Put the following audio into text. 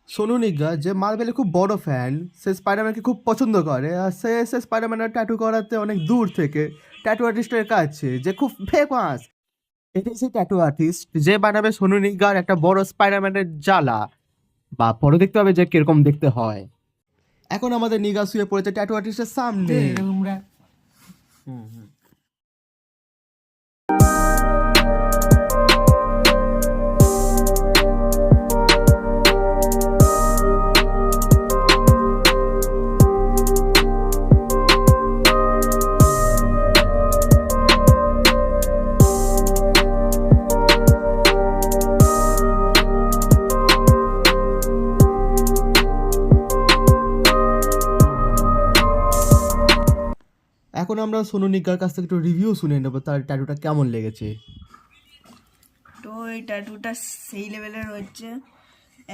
সোনু নিগা যে মার্বেলের খুব বড় ফ্যান, সে স্পাইডারম্যানকে খুব পছন্দ করে আর সে স্পাইডারম্যানের ট্যাটু করাতে অনেক দূর থেকে ট্যাটু আর্টিস্টের কাছে যে খুব ফেমাস। এটাই সেই ট্যাটু আর্টিস্ট যে বানাবে সোনু নিগার একটা বড় স্পাইডারম্যানের জ্বালা, বা পরে দেখতে হবে যে কিরকম দেখতে হয়। এখন আমাদের নিগা শুয়ে পড়েছে ট্যাটু আর্টিস্টের সামনে। এখন আমরা সোনু নিগার কাছ থেকে একটু রিভিউ শুনে নেবো তার ট্যাটুটা কেমন লেগেছে। তো এই ট্যাটুটা সেই লেভেলের হচ্ছে